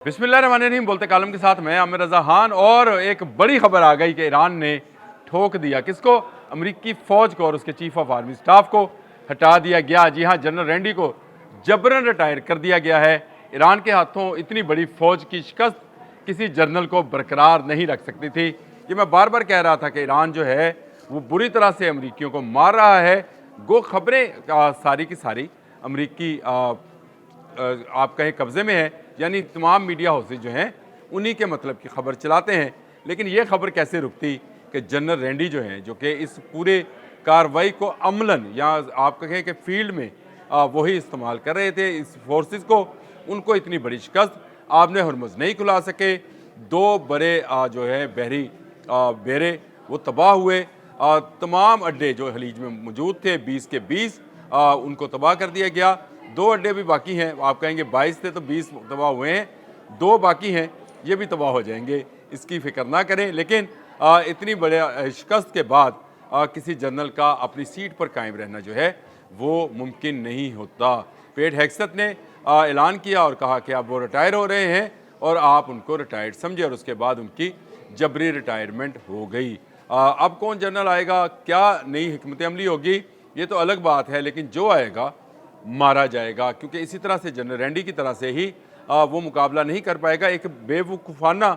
बिस्मिल्लाहिर्रहमानिर्रहीम बोलते कालम के साथ मैं आमिर रज़ा खान। और एक बड़ी खबर आ गई कि ईरान ने ठोक दिया किसको, अमरीकी फ़ौज को और उसके चीफ ऑफ आर्मी स्टाफ को हटा दिया गया। जी हाँ, जनरल रैंडी को जबरन रिटायर कर दिया गया है। ईरान के हाथों इतनी बड़ी फ़ौज की शिकस्त किसी जनरल को बरकरार नहीं रख सकती थी। ये मैं बार बार कह रहा था कि ईरान जो है वो बुरी तरह से अमरीकियों को मार रहा है। गो खबरें सारी की सारी अमरीकी आप कहें कब्ज़े में है, यानी तमाम मीडिया हाउसेज जो हैं उन्हीं के मतलब की खबर चलाते हैं। लेकिन ये खबर कैसे रुकती कि जनरल रैंडी जो हैं, जो कि इस पूरे कार्रवाई को अमलन या आप कहें कि फील्ड में वही इस्तेमाल कर रहे थे इस फोर्सेस को, उनको इतनी बड़ी शिकस्त आपने हरमुज़ नहीं खुला सके। दो बड़े जो है बहरी बेरे वो तबाह हुए। तमाम अड्डे जो खलीज में मौजूद थे 20 के 20 उनको तबाह कर दिया गया। दो अड्डे भी बाकी हैं, आप कहेंगे 22 थे तो 20 तबाह हुए हैं, दो बाकी हैं, ये भी तबाह हो जाएंगे, इसकी फिक्र ना करें। लेकिन इतनी बड़े शिकस्त के बाद किसी जनरल का अपनी सीट पर कायम रहना जो है वो मुमकिन नहीं होता। पेट हेग्सेथ ने ऐलान किया और कहा कि अब वो रिटायर हो रहे हैं और आप उनको रिटायर्ड समझे, और उसके बाद उनकी जबरी रिटायरमेंट हो गई। अब कौन जनरल आएगा, क्या नई हिकमत अमली होगी, ये तो अलग बात है, लेकिन जो आएगा मारा जाएगा, क्योंकि इसी तरह से जनरल रैंडी की तरह से ही वो मुकाबला नहीं कर पाएगा। एक बेवकूफ़ाना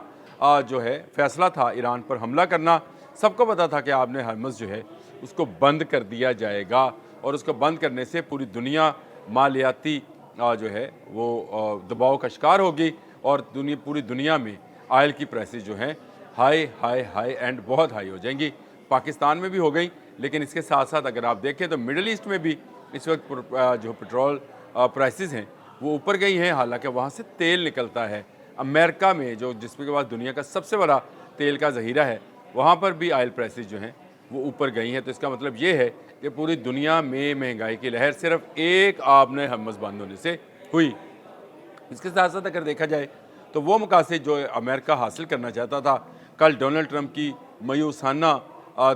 जो है फैसला था ईरान पर हमला करना। सबको पता था कि आपने हरमुज़ जो है उसको बंद कर दिया जाएगा, और उसको बंद करने से पूरी दुनिया मालियाती जो है वो दबाव का शिकार होगी, और पूरी दुनिया में आयल की प्राइसेस जो हैं हाई हाई हाई एंड बहुत हाई हो जाएंगी। पाकिस्तान में भी हो गई, लेकिन इसके साथ साथ अगर आप देखें तो मिडल ईस्ट में भी इस वक्त जो पेट्रोल प्राइसेस हैं वो ऊपर गई हैं, हालांकि वहाँ से तेल निकलता है। अमेरिका में जो जिसके पास दुनिया का सबसे बड़ा तेल का ज़हीरा है, वहाँ पर भी ऑयल प्राइसेस जो हैं वो ऊपर गई हैं। तो इसका मतलब ये है कि पूरी दुनिया में महंगाई की लहर सिर्फ एक आपने हरमुज़ बंद होने से हुई। इसके साथ साथ अगर देखा जाए तो वो मकासद जो अमेरिका हासिल करना चाहता था, कल डोनाल्ड ट्रंप की मायूसाना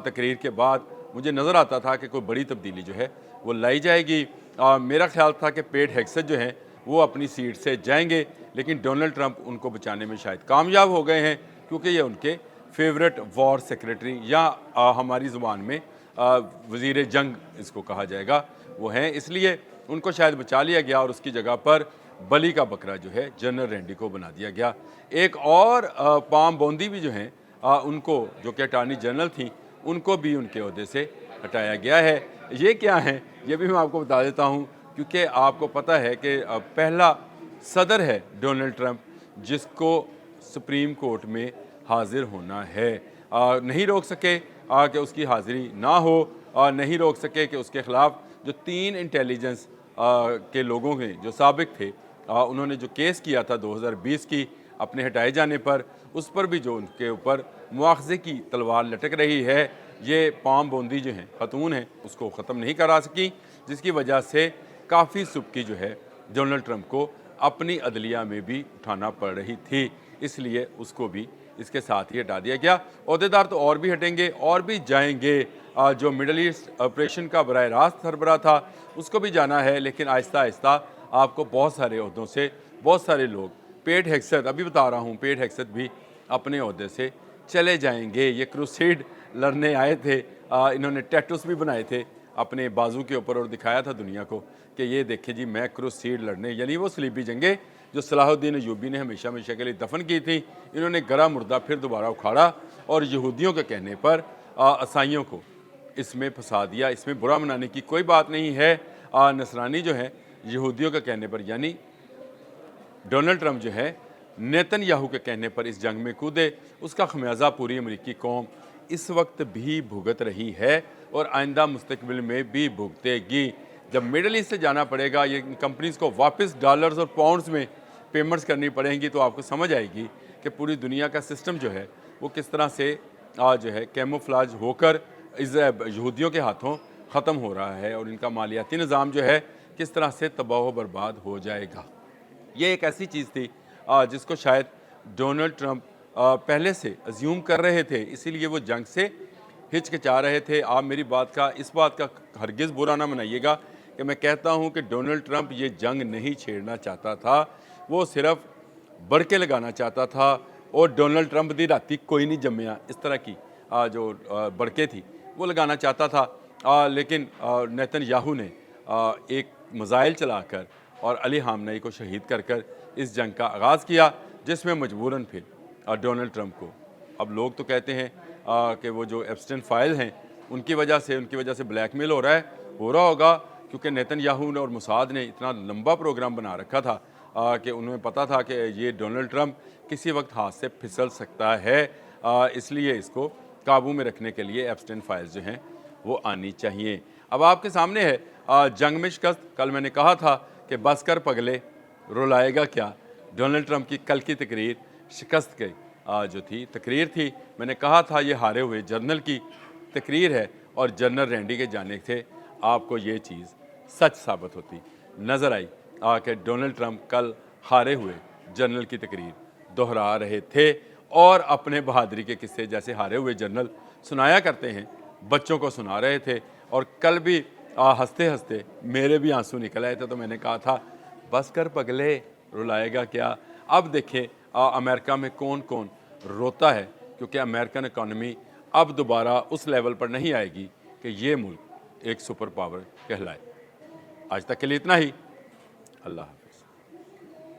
तकरीर के बाद मुझे नज़र आता था कि कोई बड़ी तब्दीली जो है वो लाई जाएगी। मेरा ख्याल था कि पेट हेग्सेथ जो हैं वो अपनी सीट से जाएंगे, लेकिन डोनाल्ड ट्रंप उनको बचाने में शायद कामयाब हो गए हैं, क्योंकि ये उनके फेवरेट वॉर सेक्रेटरी या हमारी ज़ुबान में वज़ीर जंग इसको कहा जाएगा वो हैं, इसलिए उनको शायद बचा लिया गया और उसकी जगह पर बली का बकरा जो है जनरल रैंडी को बना दिया गया। एक और पाम बोंदी भी जो हैं उनको, जो कि अटार्नी जनरल थी, उनको भी उनके ओहदे से हटाया गया है। ये क्या है ये भी मैं आपको बता देता हूँ, क्योंकि आपको पता है कि पहला सदर है डोनाल्ड ट्रंप जिसको सुप्रीम कोर्ट में हाजिर होना है। नहीं रोक सके कि उसकी हाज़िरी ना हो, नहीं रोक सके कि उसके ख़िलाफ़ जो 3 इंटेलिजेंस के लोगों ने जो साबिक थे उन्होंने जो केस किया था 2020 की अपने हटाए जाने पर, उस पर भी जो उनके ऊपर मुआवजे की तलवार लटक रही है, ये पाम बोंदी जो हैं खतून हैं उसको ख़त्म नहीं करा सकी, जिसकी वजह से काफ़ी सुबकी जो है डोनाल्ड ट्रंप को अपनी अदलिया में भी उठाना पड़ रही थी, इसलिए उसको भी इसके साथ ही हटा दिया गया। अहदेदार तो और भी हटेंगे और भी जाएंगे। जो मिडल ईस्ट ऑपरेशन का बराह रास्त सरबराह था उसको भी जाना है, लेकिन आहिस्ता आहिस्ता आपको बहुत सारे अहदों से बहुत सारे लोग, पेट हेग्सेथ अभी बता रहा हूँ, पेट हेग्सेथ भी अपने अहदे से चले जाएंगे। ये क्रूसेड लड़ने आए थे, इन्होंने टैटूस भी बनाए थे अपने बाजू के ऊपर और दिखाया था दुनिया को कि ये देखिए जी मैं क्रूसेड लड़ने, यानी वो सलीबी जंगें जो सलाहुद्दीन अय्यूबी ने हमेशा हमेशा के लिए दफन की थी, इन्होंने गरा मुर्दा फिर दोबारा उखाड़ा और यहूदियों के कहने पर ईसाइयों को इसमें फंसा दिया। इसमें बुरा मनाने की कोई बात नहीं है। नसरानी जो है यहूदियों के कहने पर, यानी डोनाल्ड ट्रंप जो है नेतन्याहू के कहने पर इस जंग में कूदे, उसका खमियाजा पूरी अमरीकी कौम इस वक्त भी भुगत रही है और आइंदा मुस्तकबिल में भी भुगतेगी। जब मिडल ईस्ट से जाना पड़ेगा, ये कंपनीज़ को वापस डॉलर्स और पाउंड्स में पेमेंट्स करनी पड़ेंगी, तो आपको समझ आएगी कि पूरी दुनिया का सिस्टम जो है वो किस तरह से जो है कैमोफ्लाज होकर इस यहूदियों के हाथों ख़त्म हो रहा है, और इनका मालियाती निज़ाम जो है किस तरह से तबाह बर्बाद हो जाएगा। ये एक ऐसी चीज़ थी जिसको शायद डोनाल्ड ट्रंप पहले से अज्यूम कर रहे थे, इसीलिए वो जंग से हिचकिचा रहे थे। आप मेरी इस बात का हरगिज़ बुरा ना मनाइएगा कि मैं कहता हूँ कि डोनाल्ड ट्रंप ये जंग नहीं छेड़ना चाहता था, वो सिर्फ बड़के लगाना चाहता था और डोनाल्ड ट्रंप दी राती कोई नहीं जम्मिया, इस तरह की जो बड़के थी वो लगाना चाहता था। लेकिन नेतन्याहू ने एक मिसाइल चलाकर और अली हामनई को शहीद कर कर इस जंग का आगाज़ किया, जिसमें मजबूरन फिर डोनाल्ड ट्रंप को, अब लोग तो कहते हैं कि वो जो एप्स्टेन फाइल हैं उनकी वजह से ब्लैकमेल हो रहा होगा, क्योंकि नेतन्याहू ने और मुसाद ने इतना लंबा प्रोग्राम बना रखा था कि उन्हें पता था कि ये डोनाल्ड ट्रंप किसी वक्त हाथ से फिसल सकता है, इसलिए इसको काबू में रखने के लिए एप्स्टेन फाइल्स जो हैं वो आनी चाहिए। अब आपके सामने है जंग में शिकस्त। कल मैंने कहा था कि बस कर पगले रुलाएगा क्या, डोनाल्ड ट्रंप की कल की तकरीर शिकस्त के जो थी तकरीर थी, मैंने कहा था ये हारे हुए जर्नल की तकरीर है और जनरल रैंडी के जाने से आपको ये चीज़ सच साबित होती नज़र आई कि डोनाल्ड ट्रंप कल हारे हुए जनरल की तकरीर दोहरा रहे थे और अपने बहादुरी के किस्से जैसे हारे हुए जनरल सुनाया करते हैं बच्चों को सुना रहे थे। और कल भी हंसते हंसते मेरे भी आंसू निकल आए थे, तो मैंने कहा था बस कर पगले रुलाएगा क्या। अब देखें अमेरिका में कौन कौन रोता है, क्योंकि अमेरिकन इकॉनमी अब दोबारा उस लेवल पर नहीं आएगी कि ये मुल्क एक सुपर पावर कहलाए। आज तक के लिए इतना ही। अल्लाह।